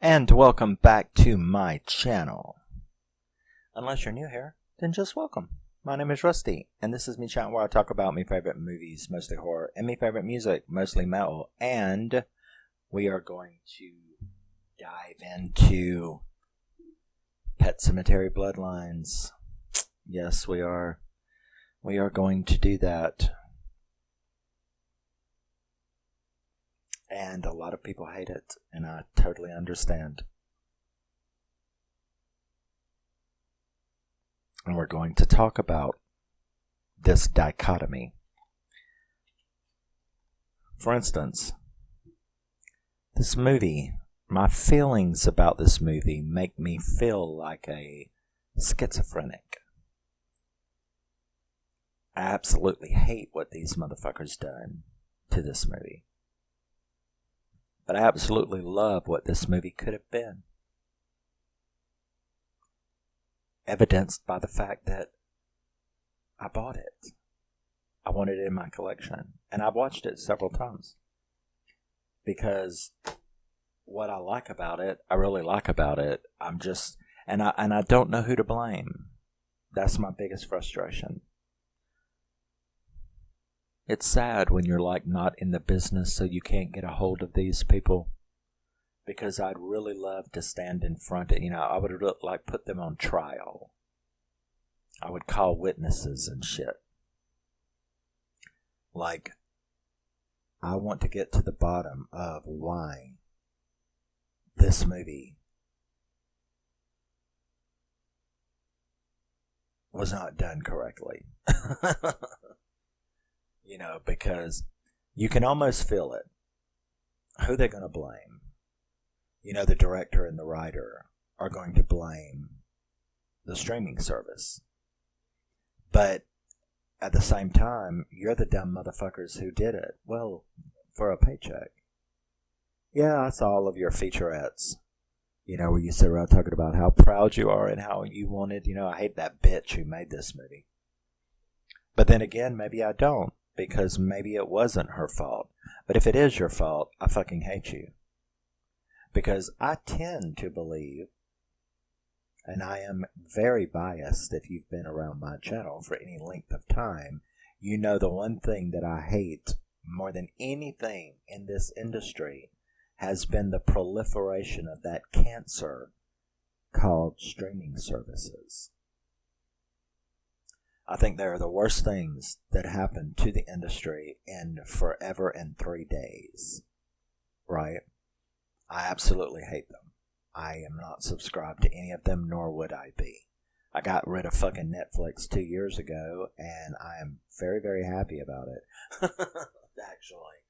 And welcome back to my channel. Unless you're new here, then just welcome. My name is Rusty, and this is my channel where I talk about my favorite movies, mostly horror, and my favorite music, mostly metal. And we are going to dive into Pet Sematary Bloodlines. Yes, we are. We are going to do that. And a lot of people hate it, and I totally understand. And we're going to talk about this dichotomy. For instance, this movie, my feelings about this movie make me feel like a schizophrenic. I absolutely hate what these motherfuckers done to this movie. But I absolutely love what this movie could have been. Evidenced by the fact that I bought it. I wanted it in my collection. And I've watched it several times. Because what I like about it, I really like about it, and I don't know who to blame. That's my biggest frustration. It's sad when you're like not in the business so you can't get a hold of these people. Because I'd really love to stand in front of, I would like put them on trial. I would call witnesses and shit. Like, I want to get to the bottom of why this movie was not done correctly. Because you can almost feel it. Who they're going to blame? The director and the writer are going to blame the streaming service. But at the same time, you're the dumb motherfuckers who did it. Well, for a paycheck. Yeah, I saw all of your featurettes. Where you sit around talking about how proud you are and how you wanted, I hate that bitch who made this movie. But then again, maybe I don't. Because maybe it wasn't her fault. But if it is your fault, I fucking hate you. Because I tend to believe, and I am very biased if you've been around my channel for any length of time, you know the one thing that I hate more than anything in this industry has been the proliferation of that cancer called streaming services. I think they are the worst things that happened to the industry in forever and 3 days. Right? I absolutely hate them. I am not subscribed to any of them, nor would I be. I got rid of fucking Netflix 2 years ago, and I am very, very happy about it. Actually.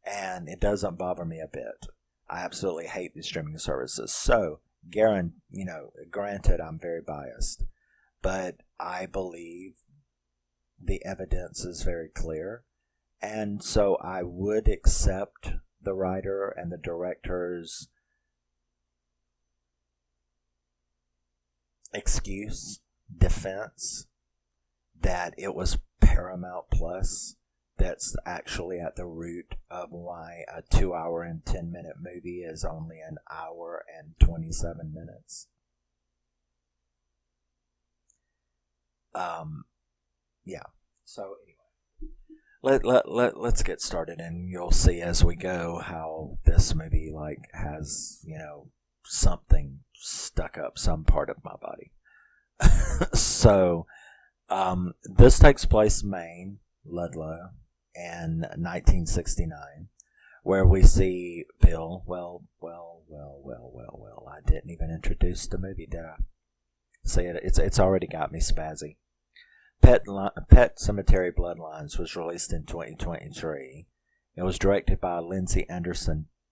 And it doesn't bother me a bit. I absolutely hate these streaming services. So, granted, I'm very biased. But I believe the evidence is very clear. And so I would accept the writer and the director's defense, that it was Paramount Plus that's actually at the root of why a 2 hour and 10-minute movie is only an hour and 27 minutes. Yeah. So anyway, let's get started, and you'll see as we go how this movie has something stuck up some part of my body. So, this takes place in Maine, Ludlow, in 1969, where we see Bill. Well. I didn't even introduce the movie, did I? See, it's already got me spazzy. Pet Sematary Bloodlines was released in 2023. It was directed by Lindsey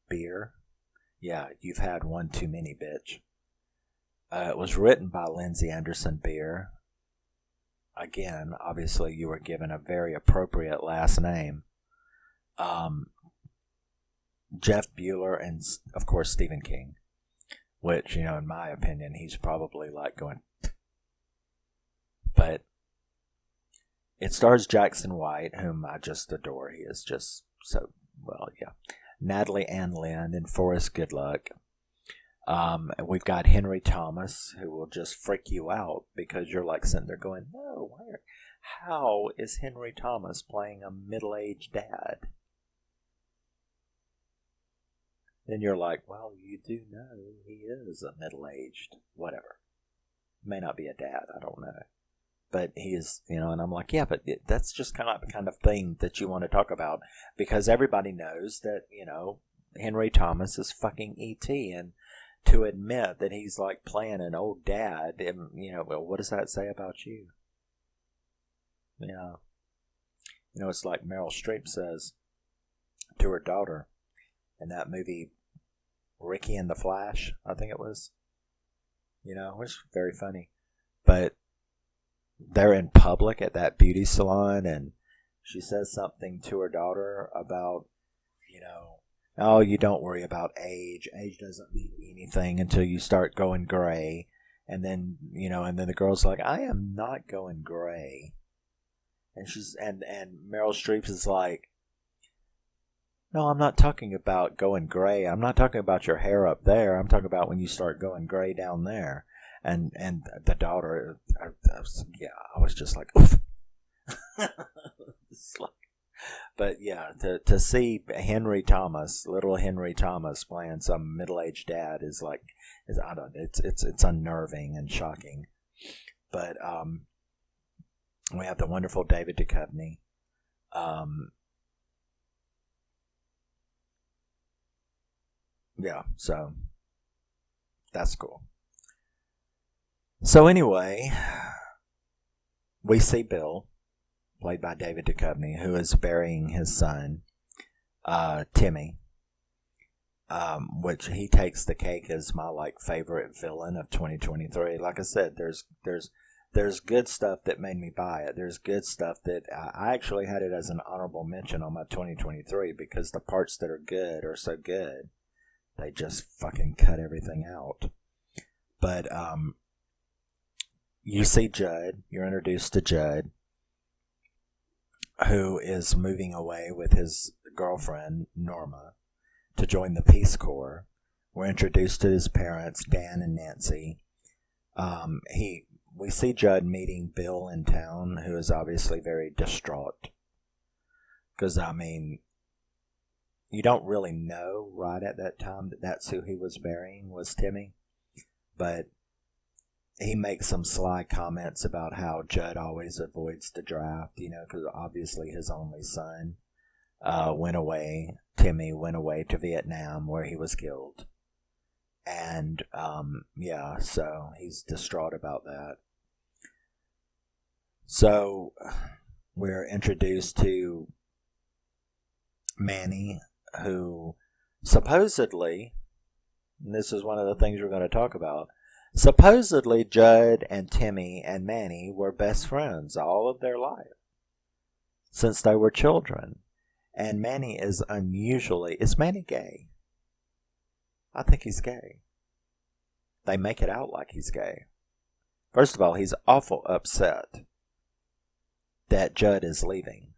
Beer. Yeah, you've had one too many, bitch. It was written by Lindsey Beer. Again, obviously you were given a very appropriate last name. Jeff Buhler and, of course, Stephen King. Which, in my opinion, he's probably going... But it stars Jackson White, whom I just adore. He is just so, Natalie and Alyn and Forrest Goodluck. We've got Henry Thomas, who will just freak you out because you're like sitting there going, no, how is Henry Thomas playing a middle-aged dad? Then you're like, well, you do know he is a middle-aged whatever. May not be a dad, I don't know. But he is, and I'm like, yeah, but that's just kind of thing that you want to talk about because everybody knows that, Henry Thomas is fucking E.T. and to admit that he's like playing an old dad, and, well, what does that say about you? Yeah. It's like Meryl Streep says to her daughter in that movie, Ricky and the Flash, I think it was. It was very funny. But they're in public at that beauty salon, and she says something to her daughter about, oh, you don't worry about age. Age doesn't mean anything until you start going gray. And then, and then the girl's like, I am not going gray. And and Meryl Streep is like, no, I'm not talking about going gray. I'm not talking about your hair up there. I'm talking about when you start going gray down there. And the daughter, I was just like, oof. But yeah, to see Henry Thomas, little Henry Thomas, playing some middle-aged dad is it's unnerving and shocking. But we have the wonderful David Duchovny. Yeah, so that's cool. So anyway, we see Bill, played by David Duchovny, who is burying his son, Timmy, which he takes the cake as my favorite villain of 2023. Like I said, there's good stuff that made me buy it. There's good stuff that I actually had it as an honorable mention on my 2023 because the parts that are good are so good. They just fucking cut everything out. But you see Judd. You're introduced to Judd, who is moving away with his girlfriend, Norma, to join the Peace Corps. We're introduced to his parents, Dan and Nancy. We see Judd meeting Bill in town, who is obviously very distraught. Because, you don't really know right at that time that that's who he was burying, was Timmy. But he makes some sly comments about how Judd always avoids the draft, because obviously his only son went away. Timmy went away to Vietnam where he was killed. And, so he's distraught about that. So we're introduced to Manny, who supposedly, and this is one of the things we're going to talk about, supposedly Judd and Timmy and Manny were best friends all of their life since they were children. And Manny is is Manny gay? I think he's gay. They make it out like he's gay. First of all, he's awful upset that Judd is leaving.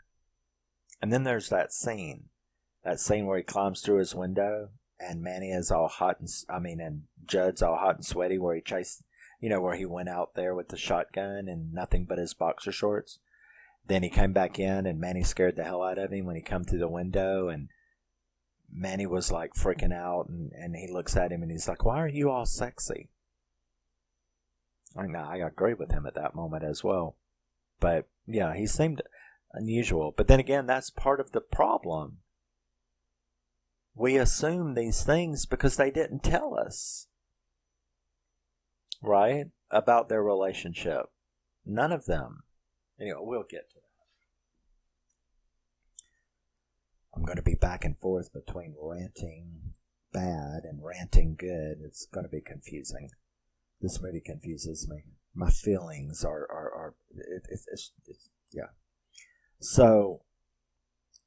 And then there's that scene where he climbs through his window and Manny is all hot and Judd's all hot and sweaty, where he chased, where he went out there with the shotgun and nothing but his boxer shorts. Then he came back in and Manny scared the hell out of him when he come through the window, and Manny was like freaking out, and he looks at him and he's like, why are you all sexy? I agree with him at that moment as well. But yeah, he seemed unusual. But then again, that's part of the problem. We assume these things because they didn't tell us, right, about their relationship. None of them. Anyway, we'll get to that. I'm going to be back and forth between ranting bad and ranting good. It's going to be confusing. This movie confuses me. My feelings are yeah. So,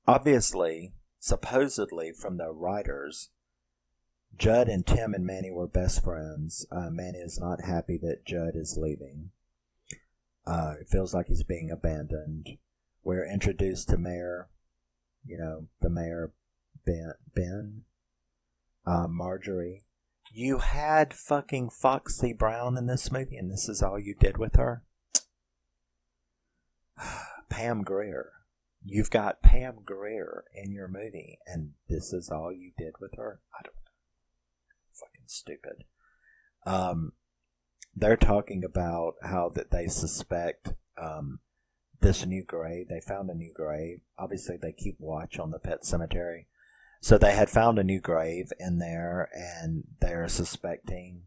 obviously, supposedly from the writers, Judd and Tim and Manny were best friends. Manny is not happy that Judd is leaving. It feels like he's being abandoned. We're introduced to Mayor, the Mayor Ben, Marjorie. You had fucking Foxy Brown in this movie, and this is all you did with her? Pam Grier. You've got Pam Grier in your movie, and this is all you did with her? I don't know. Fucking stupid. They're talking about how that they suspect this new grave. They found a new grave. Obviously, they keep watch on the pet cemetery. So they had found a new grave in there, and they're suspecting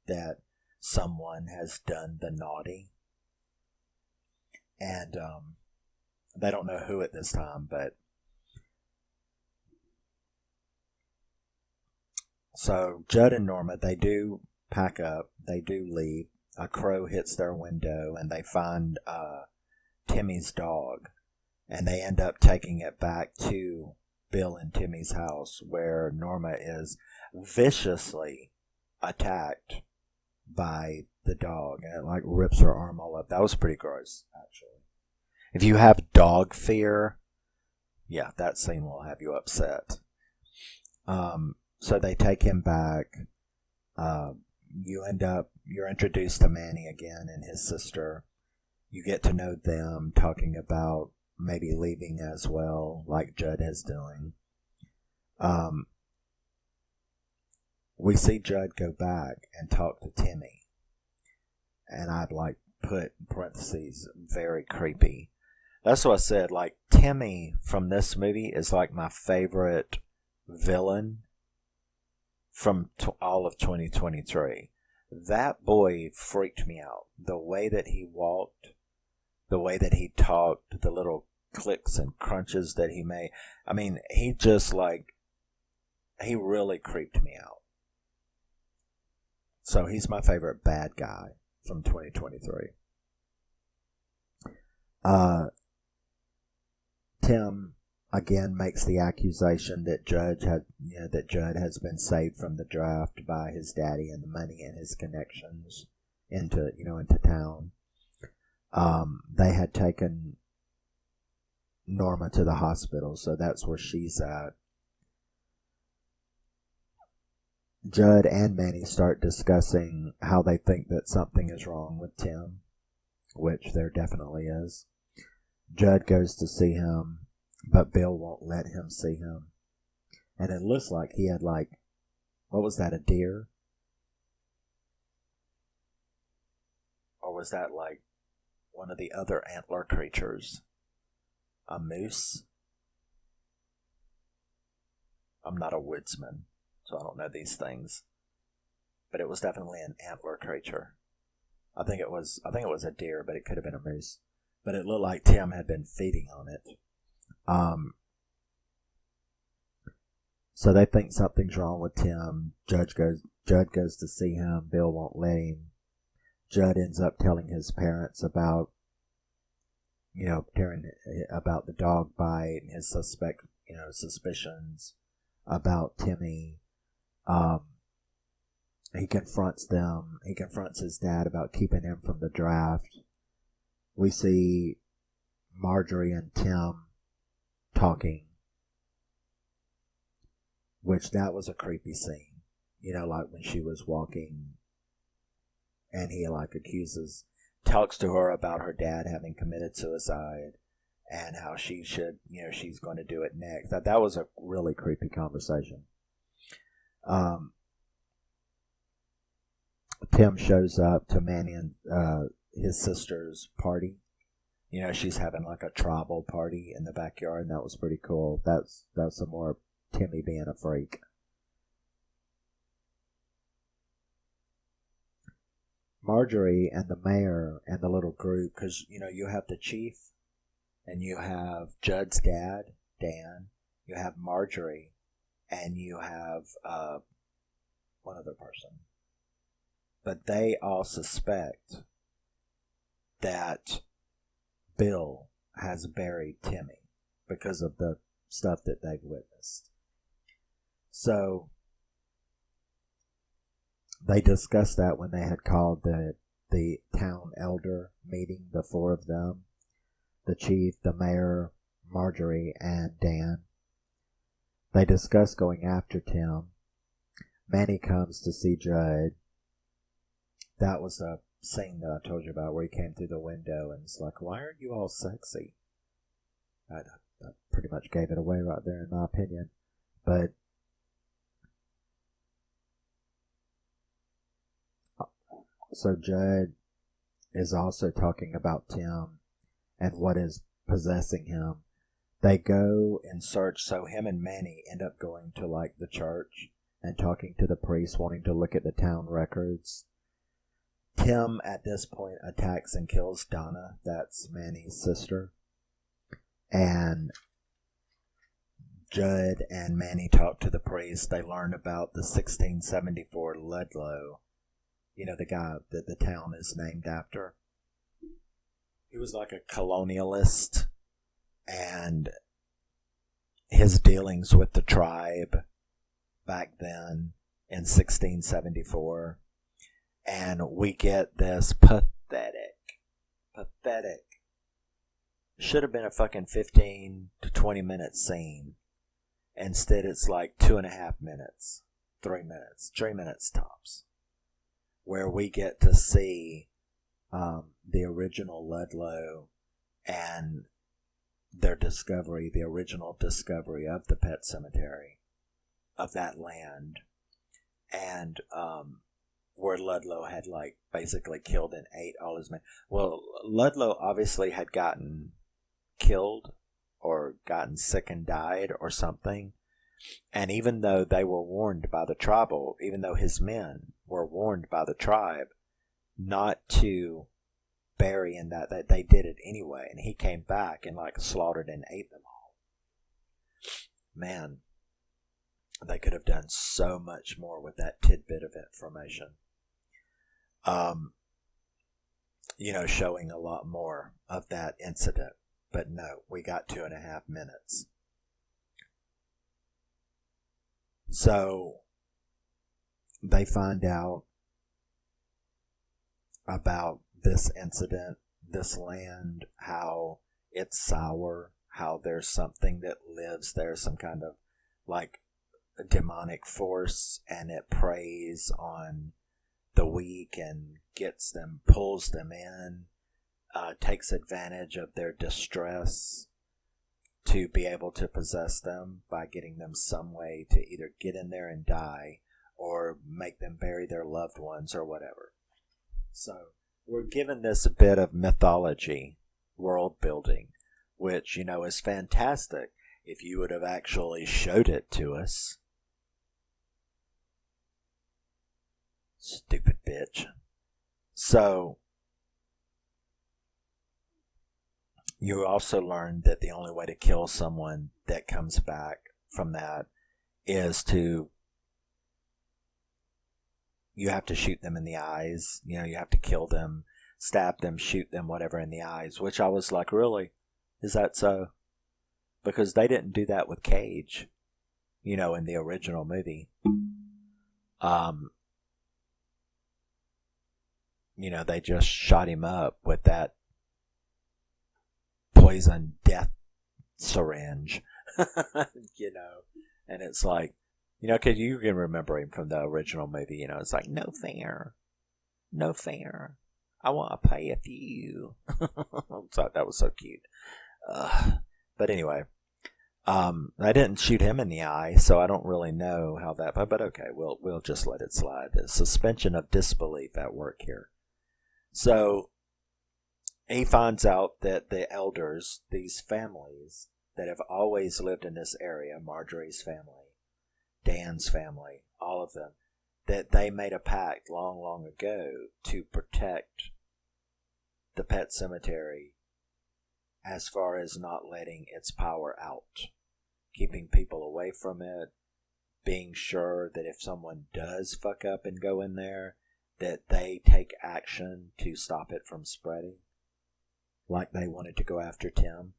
that someone has done the naughty. And they don't know who at this time, but so Judd and Norma, they do pack up, they do leave. A crow hits their window, and they find Timmy's dog, and they end up taking it back to Bill and Timmy's house, where Norma is viciously attacked by the dog, and it like rips her arm all up. That was pretty gross, actually. If you have dog fear, yeah, that scene will have you upset. So they take him back. You're introduced to Manny again and his sister. You get to know them, talking about maybe leaving as well, like Judd is doing. We see Judd go back and talk to Timmy. And I'd like put in parentheses, very creepy. That's what I said, like, Timmy from this movie is like my favorite villain from all of 2023. That boy freaked me out. The way that he walked, the way that he talked, the little clicks and crunches that he made. I mean, he just like, he really creeped me out. So he's my favorite bad guy from 2023. Tim again makes the accusation that Judd has been saved from the draft by his daddy and the money and his connections into town. They had taken Norma to the hospital, so that's where she's at. Judd and Manny start discussing how they think that something is wrong with Tim, which there definitely is. Judd goes to see him, but Bill won't let him see him. And it looks like he had what was that, a deer? Or was that like one of the other antler creatures? A moose? I'm not a woodsman, so I don't know these things. But it was definitely an antler creature. I think it was a deer, but it could have been a moose. But it looked like Tim had been feeding on it. So they think something's wrong with Tim. Judd goes to see him. Bill won't let him. Judd ends up telling his parents about the dog bite and his suspicions about Timmy. He confronts them. He confronts his dad about keeping him from the draft. We see Marjorie and Tim talking, which that was a creepy scene. Like when she was walking and he talks to her about her dad having committed suicide and how she should, she's going to do it next. That was a really creepy conversation. Tim shows up to Manny and his sister's party. She's having like a tribal party in the backyard, and that was pretty cool. That's some more Timmy being a freak. Marjorie and the mayor and the little group, because you have the chief, and you have Judd's dad, Dan, you have Marjorie, and you have one other person. But they all suspect that Bill has buried Timmy because of the stuff that they've witnessed. So they discussed that when they had called the town elder meeting, the four of them, the chief, the mayor, Marjorie, and Dan. They discussed going after Tim. Manny comes to see Judd. That was the scene that I told you about where he came through the window and it's like, why are you all sexy? I pretty much gave it away right there in my opinion. But so Judd is also talking about Tim and what is possessing him. They go in search, so him and Manny end up going to like the church and talking to the priest, wanting to look at the town records. Tim at this point attacks and kills Donna, that's Manny's sister. And Judd and Manny talk to the priest. They learn about the 1674 Ludlow, you know, the guy that the town is named after. He was like a colonialist, and his dealings with the tribe back then in 1674. And we get this pathetic, should have been a fucking 15 to 20 minute scene. Instead, it's like 2.5 minutes, 3 minutes, 3 minutes tops, where we get to see the original Ludlow and their discovery, the original discovery of the pet cemetery, of that land, and where Ludlow had like basically killed and ate all his men. Well, Ludlow obviously had gotten killed or gotten sick and died or something. And even though they were warned by the tribal, even though his men were warned by the tribe not to bury in that they did it anyway. And he came back and like slaughtered and ate them all. Man, they could have done so much more with that tidbit of information. You know, showing a lot more of that incident. But no, we got 2.5 minutes. So they find out about this incident, this land, how it's sour, how there's something that lives there, some kind of like a demonic force, and it preys on the weak and gets them, pulls them in, takes advantage of their distress to be able to possess them by getting them some way to either get in there and die or make them bury their loved ones or whatever. So we're given this bit of mythology, world building, which, you know, is fantastic if you would have actually showed it to us. Stupid bitch. So you also learned that the only way to kill someone that comes back from that is you have to shoot them in the eyes. You know, you have to kill them, stab them, shoot them, whatever, in the eyes, which I was like, really? Is that so? Because they didn't do that with Cage, you know, in the original movie. You know, they just shot him up with that poison death syringe, you know, and it's like, you know, cause you can remember him from the original movie, you know, it's like, no fair, I want to pay a few. So that was so cute. But anyway, I didn't shoot him in the eye, so I don't really know how that, but okay, we'll just let it slide. The suspension of disbelief at work here. So he finds out that the elders, these families that have always lived in this area, Marjorie's family, Dan's family, all of them, that they made a pact long, long ago to protect the pet cemetery as far as not letting its power out, keeping people away from it, being sure that if someone does fuck up and go in there, that they take action to stop it from spreading. Like they wanted to go after Tim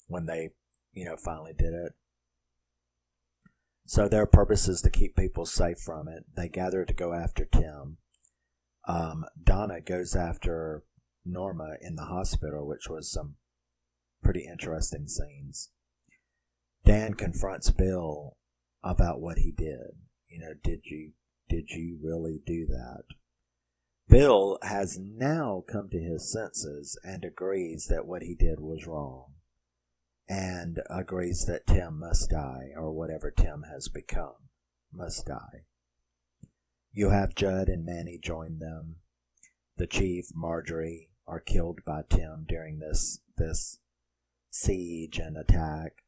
when they, you know, finally did it. So their purpose is to keep people safe from it. They gather to go after Tim. Donna goes after Norma in the hospital, which was some pretty interesting scenes. Dan confronts Bill about what he did. did you really do that? Bill has now come to his senses and agrees that what he did was wrong, and agrees that Tim must die, or whatever Tim has become must die. You have Judd and Manny join them. The chief, Marjorie, are killed by Tim during this siege and attack.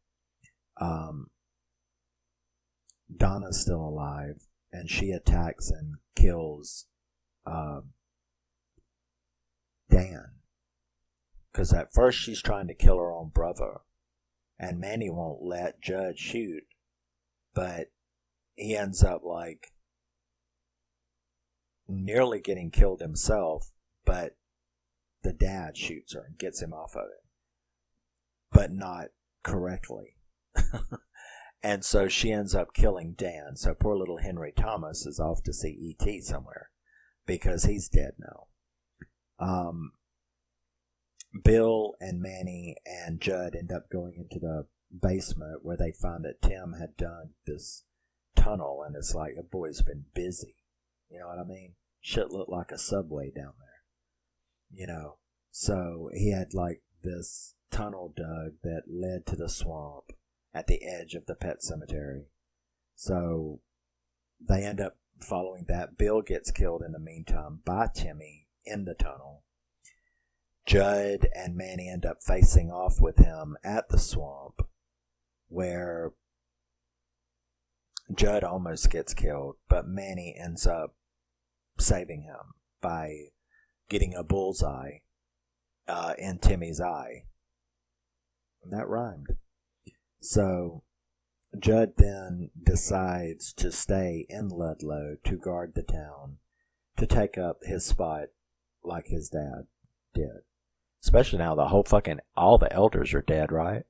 Donna's still alive, and she attacks and kills Dan. Because at first she's trying to kill her own brother, and Manny won't let Judd shoot, but he ends up nearly getting killed himself, but the dad shoots her and gets him off of it, but not correctly. And so she ends up killing Dan. So poor little Henry Thomas is off to see E.T. somewhere because he's dead now. Bill and Manny and Judd end up going into the basement where they find that Tim had done this tunnel, and it's like the boy's been busy. You know what I mean? Shit looked like a subway down there. So he had this tunnel dug that led to the swamp at the edge of the pet cemetery. So they end up following that. Bill gets killed in the meantime by Timmy in the tunnel. Judd and Manny end up facing off with him at the swamp, where Judd almost gets killed, but Manny ends up saving him by getting a bullseye in Timmy's eye. And that rhymed. So Judd then decides to stay in Ludlow to guard the town, to take up his spot like his dad did. Especially now all the elders are dead, right?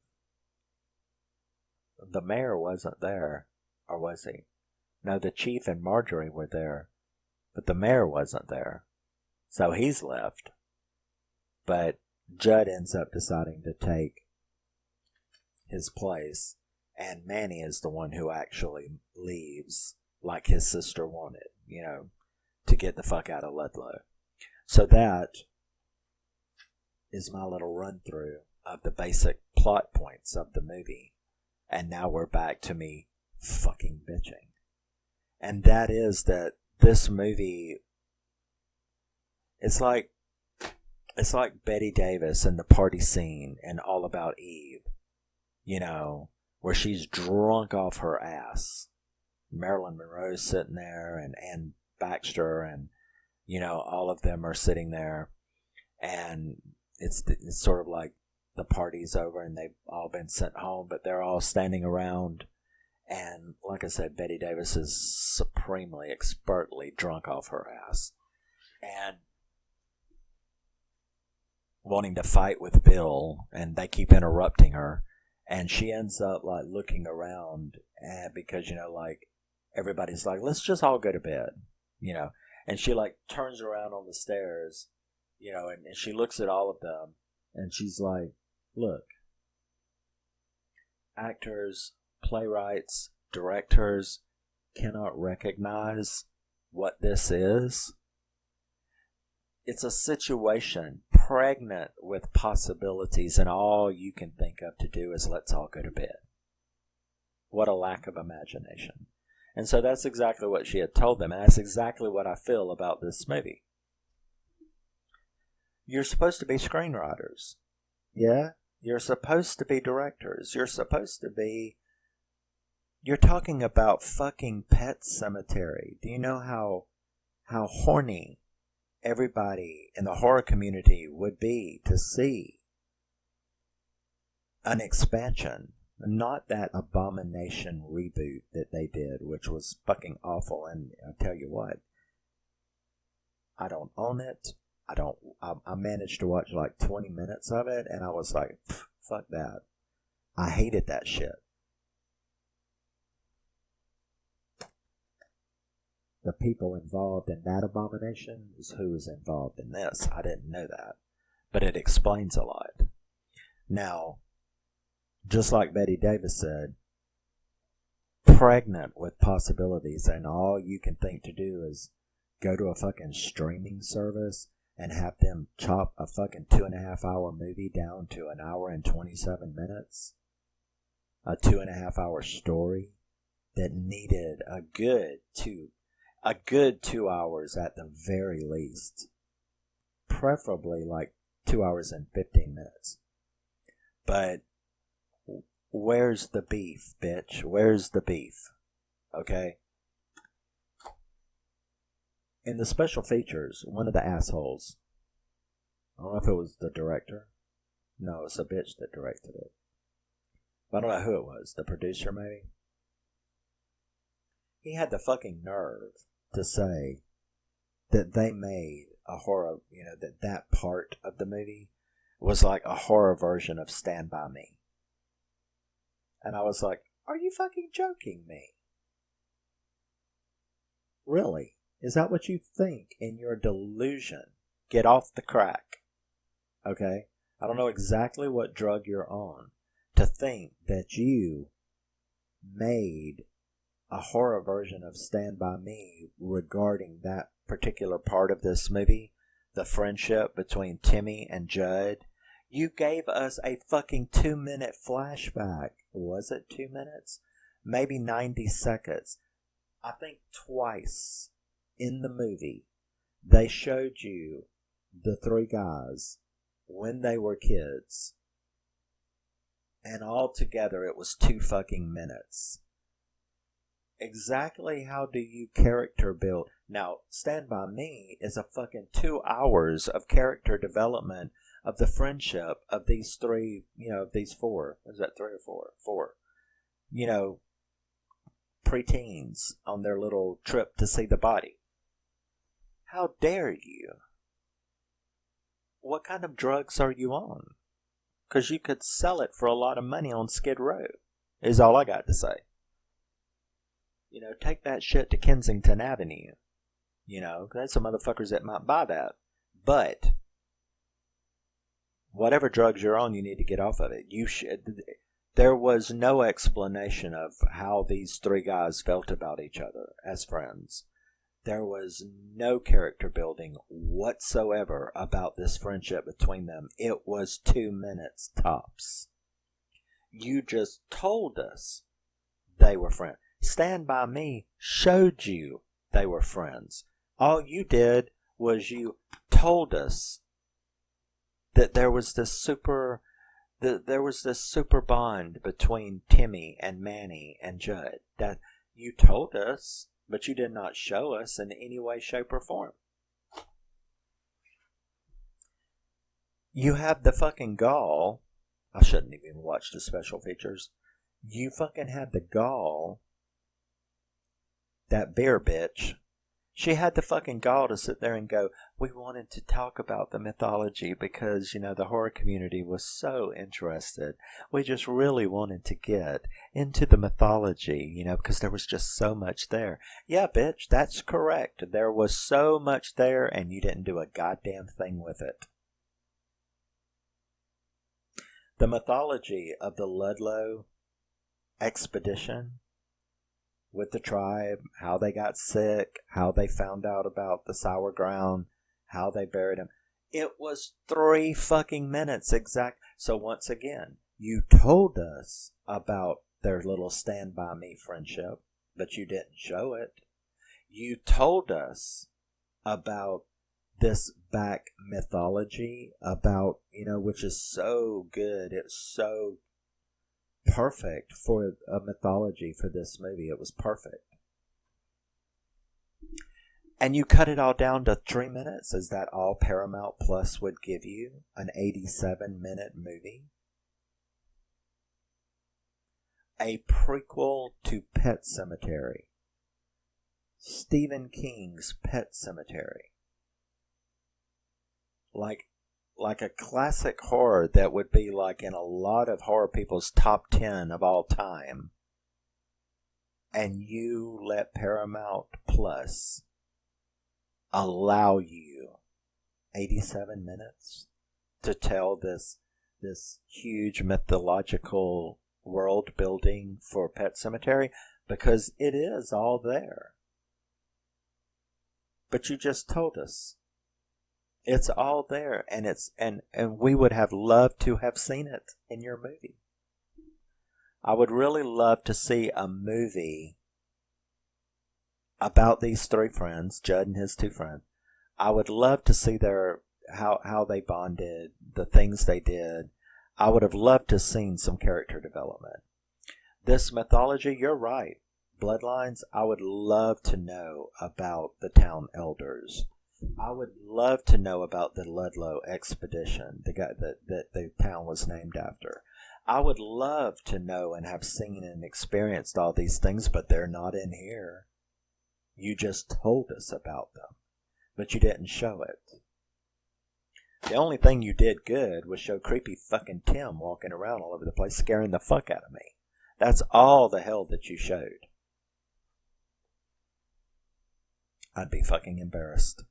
The mayor wasn't there, or was he? No, the chief and Marjorie were there, but the mayor wasn't there. So he's left. But Judd ends up deciding to take his place, and Manny is the one who actually leaves, like his sister wanted, to get the fuck out of Ludlow. So that is my little run through of the basic plot points of the movie. And now we're back to me fucking bitching. And that is that this movie, it's like Bette Davis in the party scene in All About Eve, where she's drunk off her ass. Marilyn Monroe's sitting there, and Ann Baxter, and all of them are sitting there, and it's sort of like the party's over and they've all been sent home, but they're all standing around, and like I said, Bette Davis is supremely, expertly drunk off her ass, and wanting to fight with Bill, and they keep interrupting her, and she ends up looking around, and because everybody's like, let's just all go to bed, and she turns around on the stairs, and she looks at all of them, and she's like, look, actors, playwrights, directors cannot recognize what this is. It's a situation pregnant with possibilities, and all you can think of to do is let's all go to bed. What a lack of imagination. And so that's exactly what she had told them, and that's exactly what I feel about this movie. You're supposed to be screenwriters. Yeah? You're supposed to be directors. You're talking about fucking Pet Sematary. Do you know how horny everybody in the horror community would be to see an expansion, not that abomination reboot that they did, which was fucking awful. And I tell you what, I don't own it. I managed to watch 20 minutes of it, and I was like, fuck that. I hated that shit. The people involved in that abomination is who is involved in this. I didn't know that, but it explains a lot. Now, just like Bette Davis said, pregnant with possibilities, and all you can think to do is go to a fucking streaming service and have them chop a fucking 2.5 hour movie down to an hour and 27 minutes. A 2.5 hour story that needed a good 2 hours at the very least. Preferably like 2 hours and 15 minutes. But where's the beef, bitch? Where's the beef? Okay? In the special features, one of the assholes, I don't know if it was the director. No, it's a bitch that directed it. I don't know who it was. The producer, maybe? He had the fucking nerve to say that they made a horror, that part of the movie was like a horror version of Stand By Me. And I was like, are you fucking joking me? Really? Is that what you think in your delusion? Get off the crack. Okay? I don't know exactly what drug you're on to think that you made a horror version of Stand By Me regarding that particular part of this movie, the friendship between Timmy and Judd. You gave us a fucking 2-minute flashback. Was it 2 minutes? Maybe 90 seconds. I think twice in the movie they showed you the three guys when they were kids. And all together it was 2 fucking minutes. Exactly how do you character build? Now, Stand By Me is a fucking 2 hours of character development of the friendship of these three, of these four. Is that 3 or 4? 4. Preteens on their little trip to see the body. How dare you? What kind of drugs are you on? Because you could sell it for a lot of money on Skid Row, is all I got to say. Take that shit to Kensington Avenue. There's some motherfuckers that might buy that. But whatever drugs you're on, you need to get off of it. There was no explanation of how these three guys felt about each other as friends. There was no character building whatsoever about this friendship between them. It was 2 minutes tops. You just told us they were friends. Stand By Me showed you they were friends. All you did was you told us that there was this super bond between Timmy and Manny and Judd. That you told us, but you did not show us in any way, shape, or form. You have the fucking gall. I shouldn't even watch the special features. You fucking had the gall. That beer bitch. She had the fucking gall to sit there and go, we wanted to talk about the mythology because, the horror community was so interested. We just really wanted to get into the mythology, because there was just so much there. Yeah, bitch, that's correct. There was so much there and you didn't do a goddamn thing with it. The mythology of the Ludlow expedition with the tribe, how they got sick, how they found out about the sour ground, how they buried him. It was 3 fucking minutes exact. So once again, you told us about their little Stand By Me friendship, but you didn't show it. You told us about this back mythology about, which is so good. It's so perfect for a mythology for this movie. It was perfect. And you cut it all down to 3 minutes? Is that all Paramount Plus would give you? An 87-minute movie? A prequel to Pet Sematary. Stephen King's Pet Sematary. Like a classic horror that would be like in a lot of horror people's top 10 of all time. And you let Paramount Plus allow you 87 minutes to tell this huge mythological world building for Pet Sematary. because it is all there. But you just told us. It's all there, and we would have loved to have seen it in your movie. I would really love to see a movie about these three friends, Judd and his two friends. I would love to see how they bonded, the things they did. I would have loved to have seen some character development. This mythology, you're right. Bloodlines, I would love to know about the town elders. I would love to know about the Ludlow expedition, the guy that the town was named after. I would love to know and have seen and experienced all these things, but they're not in here. You just told us about them, but you didn't show it. The only thing you did good was show creepy fucking Tim walking around all over the place, scaring the fuck out of me. That's all the hell that you showed. I'd be fucking embarrassed.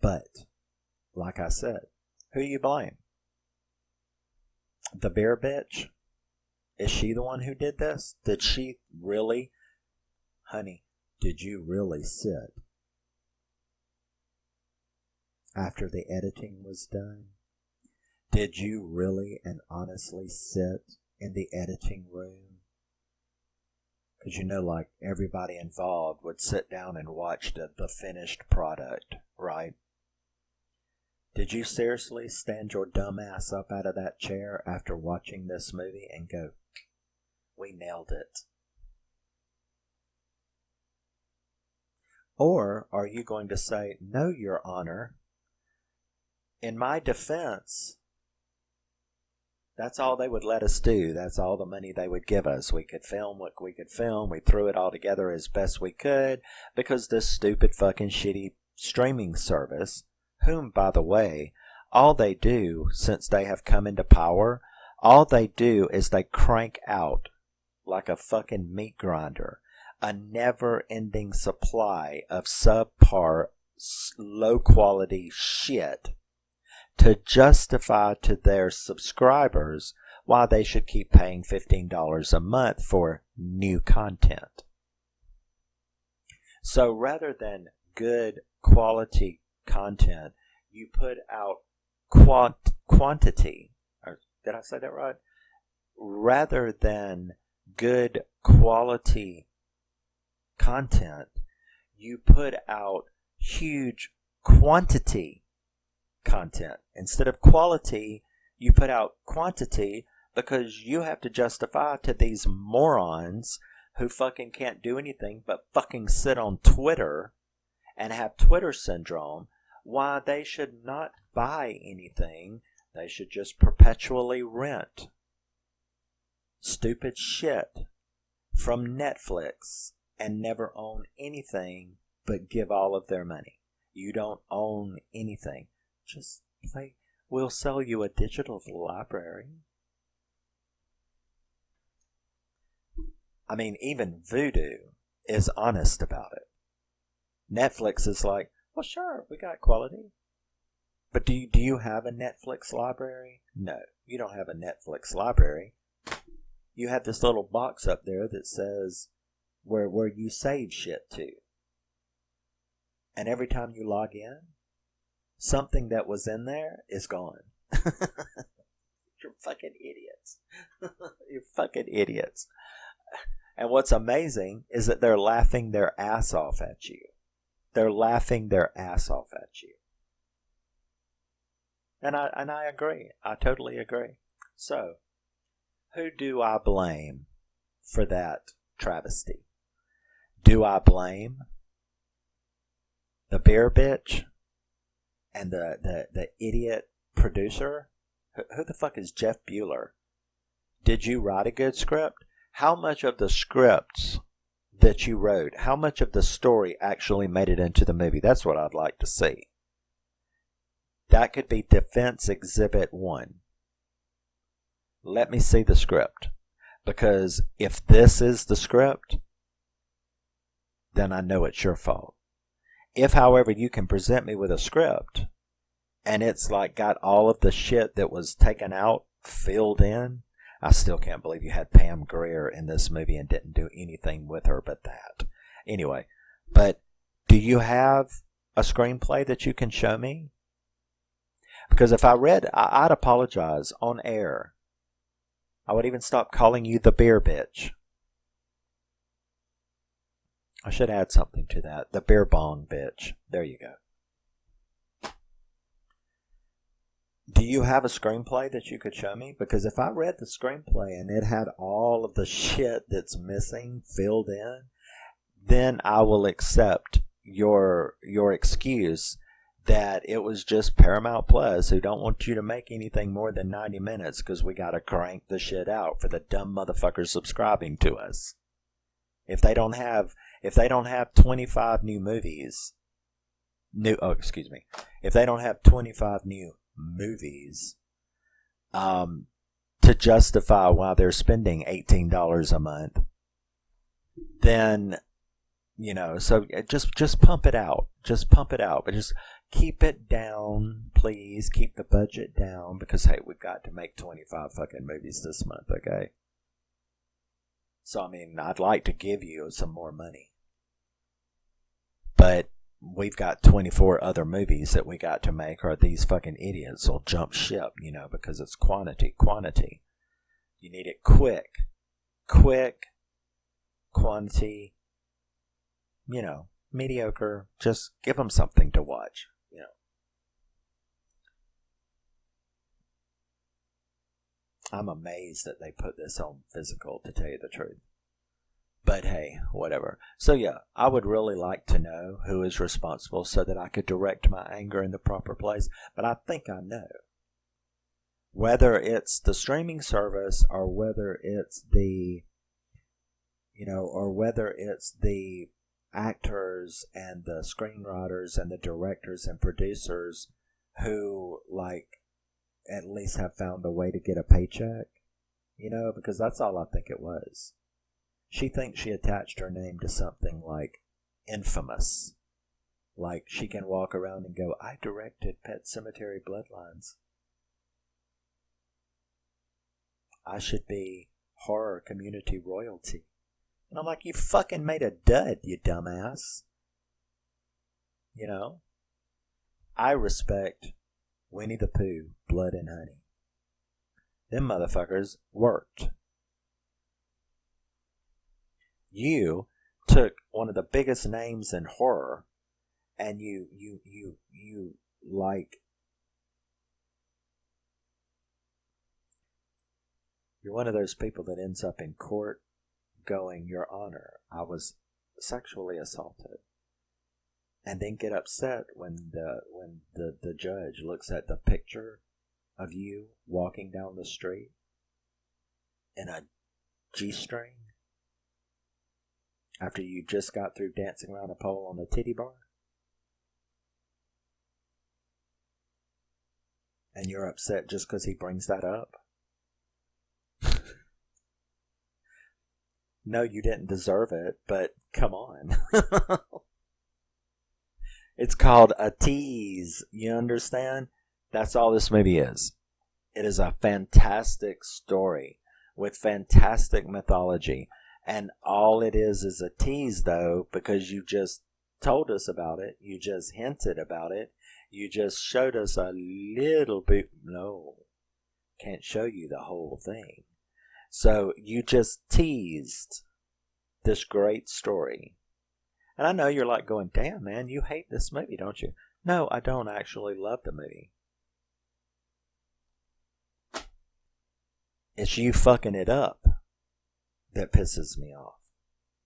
But, like I said, who you blame? The bear bitch? Is she the one who did this? Did she really? Honey, did you really sit after the editing was done? Did you really and honestly sit in the editing room? Because you know, like, everybody involved would sit down and watch the finished product, right? Did you seriously stand your dumb ass up out of that chair after watching this movie and go, we nailed it? Or are you going to say, no, Your Honor, in my defense, that's all they would let us do. That's all the money they would give us. We could film what we could film. We threw it all together as best we could because this stupid fucking shitty streaming service, whom, by the way, all they do since they have come into power, all they do is they crank out like a fucking meat grinder a never-ending supply of subpar, low-quality shit to justify to their subscribers why they should keep paying $15 a month for new content. So rather than good quality content, you put out quantity. Or did I say that right? Rather than good quality content, you put out huge quantity content. Instead of quality, you put out quantity because you have to justify to these morons who fucking can't do anything but fucking sit on Twitter and have Twitter syndrome why they should not buy anything. They should just perpetually rent stupid shit from Netflix and never own anything but give all of their money. You don't own anything. Just play. We'll sell you a digital library. I mean, even Voodoo is honest about it. Netflix is like, well, sure, we got quality. But do you have a Netflix library? No, you don't have a Netflix library. You have this little box up there that says where you save shit to. And every time you log in, something that was in there is gone. You're fucking idiots. You're fucking idiots. And what's amazing is that they're laughing their ass off at you. They're laughing their ass off at you. And I agree. I totally agree. So, who do I blame for that travesty? Do I blame the beer bitch and the idiot producer? Who the fuck is Jeff Buhler? Did you write a good script? How much of the scripts that you wrote, how much of the story actually made it into the movie? That's what I'd like to see. That could be Defense Exhibit 1. Let me see the script. Because if this is the script, then I know it's your fault. If, however, you can present me with a script and it's like got all of the shit that was taken out filled in, I still can't believe you had Pam Grier in this movie and didn't do anything with her but that. Anyway, but do you have a screenplay that you can show me? Because if I read, I'd apologize on air. I would even stop calling you the beer bitch. I should add something to that. The beer bong bitch. There you go. Do you have a screenplay that you could show me? Because if I read the screenplay and it had all of the shit that's missing filled in, then I will accept your excuse that it was just Paramount Plus who don't want you to make anything more than 90 minutes because we got to crank the shit out for the dumb motherfuckers subscribing to us. If they don't have 25 new movies, if they don't have 25 new movies to justify why they're spending $18 a month, then, you know, so just pump it out. Just pump it out. But just keep it down, please. Keep the budget down because, hey, we've got to make 25 fucking movies this month, okay? So, I mean, I'd like to give you some more money. But we've got 24 other movies that we got to make, or these fucking idiots will jump ship, you know, because it's quantity. You need it quick, quantity, you know, mediocre. Just give them something to watch, you know. I'm amazed that they put this on physical, to tell you the truth. But hey, whatever. So yeah, I would really like to know who is responsible so that I could direct my anger in the proper place. But I think I know. Whether it's the streaming service or whether it's the, you know, or whether it's the actors and the screenwriters and the directors and producers who, like, at least have found a way to get a paycheck, you know, because that's all I think it was. She thinks she attached her name to something like infamous. Like she can walk around and go, I directed Pet Sematary Bloodlines. I should be horror community royalty. And I'm like, you fucking made a dud, you dumbass. You know? I respect Winnie the Pooh, Blood and Honey. Them motherfuckers worked. You took one of the biggest names in horror and you like, you're one of those people that ends up in court going, Your Honor, I was sexually assaulted, and then get upset when the judge looks at the picture of you walking down the street in a G-string after you just got through dancing around a pole on a titty bar, and you're upset just because he brings that up. No, you didn't deserve it, but come on. It's called a tease. You understand? That's all this movie is. It is a fantastic story with fantastic mythology. And all it is a tease, though, because you just told us about it. You just hinted about it. You just showed us a little bit. No, can't show you the whole thing. So you just teased this great story. And I know you're like going, damn, man, you hate this movie, don't you? No, I don't actually love the movie. It's you fucking it up that pisses me off.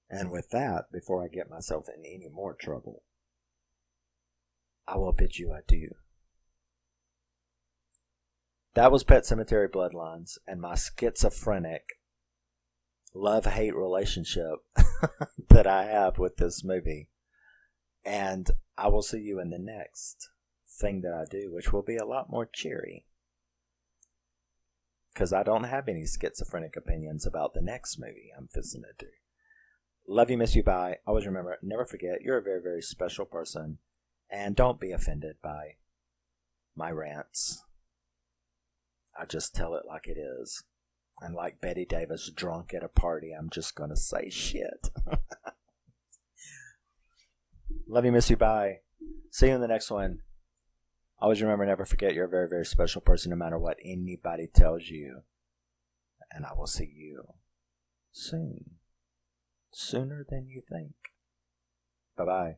And with that, before I get myself in any more trouble, I will bid you adieu. That was Pet Sematary Bloodlines and my schizophrenic love-hate relationship that I have with this movie. And I will see you in the next thing that I do, which will be a lot more cheery. Because I don't have any schizophrenic opinions about the next movie I'm fixing to do. Love you, miss you, bye. Always remember, never forget, you're a very, very special person. And don't be offended by my rants. I just tell it like it is. And like Betty Davis drunk at a party, I'm just going to say shit. Love you, miss you, bye. See you in the next one. Always remember, never forget, you're a very, very special person no matter what anybody tells you. And I will see you soon. Sooner than you think. Bye-bye.